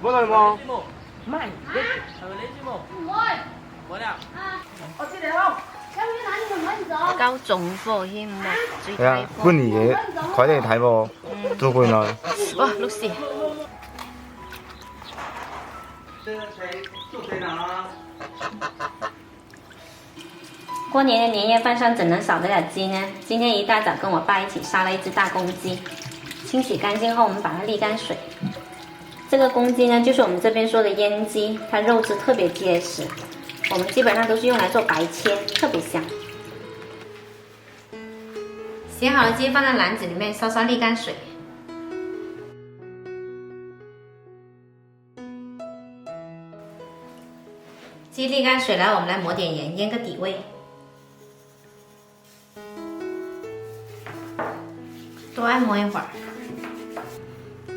冇嚟冇？唔係，夠重貨添喎，最係啊，搬啲嘢，佢哋睇喎，做搬來。哇，碌屎！过年的年夜饭上怎能少得了鸡呢？今天一大早跟我爸一起杀了一只大公鸡，清洗干净后，我们把它沥干水。这个公鸡呢，就是我们这边说的阉鸡，它肉质特别结实，我们基本上都是用来做白切，特别香。洗好了鸡放在篮子里面，稍稍沥干水。鸡沥干水了，我们来抹点盐，腌个底味。多按摩一会儿。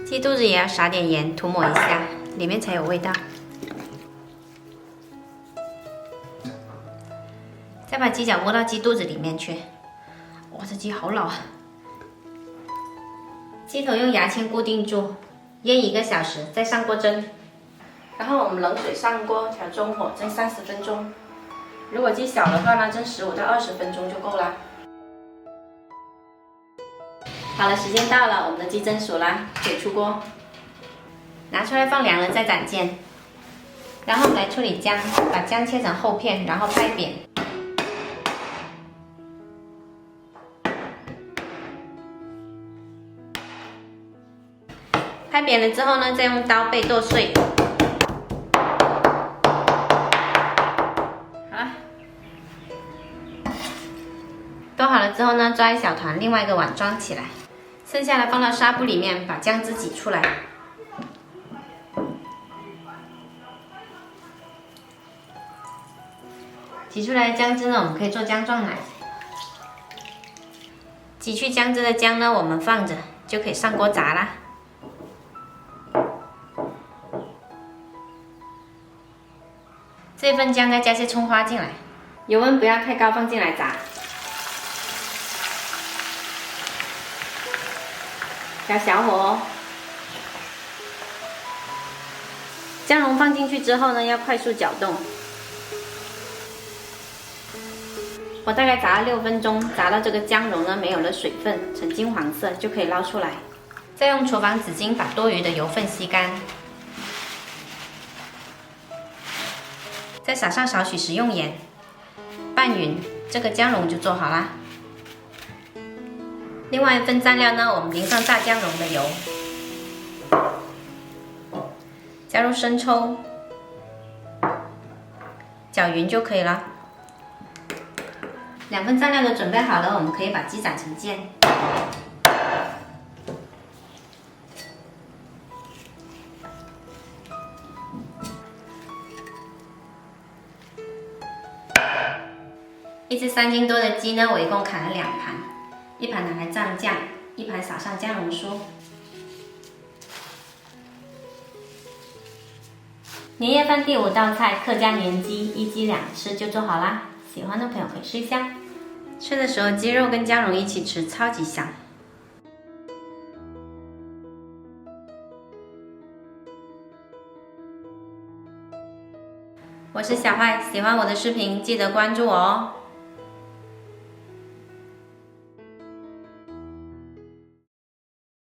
鸡肚子也要撒点盐，涂抹一下，里面才有味道。再把鸡脚窝到鸡肚子里面去。哇，这鸡好老啊！鸡头用牙签固定住，腌1个小时，再上锅蒸。然后我们冷水上锅，调中火蒸30分钟。如果鸡小的话呢，蒸15到20分钟就够了。好了，时间到了，我们的鸡蒸熟了，可以出锅。拿出来放凉了再斩件。然后我们来处理姜，把姜切成厚片，然后拍扁。拍扁了之后呢，再用刀背剁碎。好了，剁好了之后呢，抓一小团，另外一个碗装起来，剩下的放到纱布里面，把姜汁挤出来。挤出来的姜汁呢，我们可以做姜撞奶。挤去姜汁的姜呢，我们放着，就可以上锅炸啦。这份姜再加些葱花进来，油温不要太高，放进来炸。调小火哦。姜蓉放进去之后呢，要快速搅动。我大概炸了6分钟，炸到这个姜蓉呢没有了水分，呈金黄色，就可以捞出来。再用厨房纸巾把多余的油分吸干。再撒上少许食用盐，拌匀，这个姜蓉就做好啦。另外一份蘸料呢，我们淋上炸姜蓉的油，加入生抽，搅匀就可以了。2份蘸料都准备好了，我们可以把鸡斩成件。一只3斤多的鸡呢，我一共砍了2盘，1盘拿来蘸酱，1盘撒上姜蓉酥。年夜饭第5道菜客家年鸡，1鸡2吃就做好啦。喜欢的朋友可以试一下，吃的时候鸡肉跟姜蓉一起吃，超级香。我是小坏，喜欢我的视频记得关注我哦。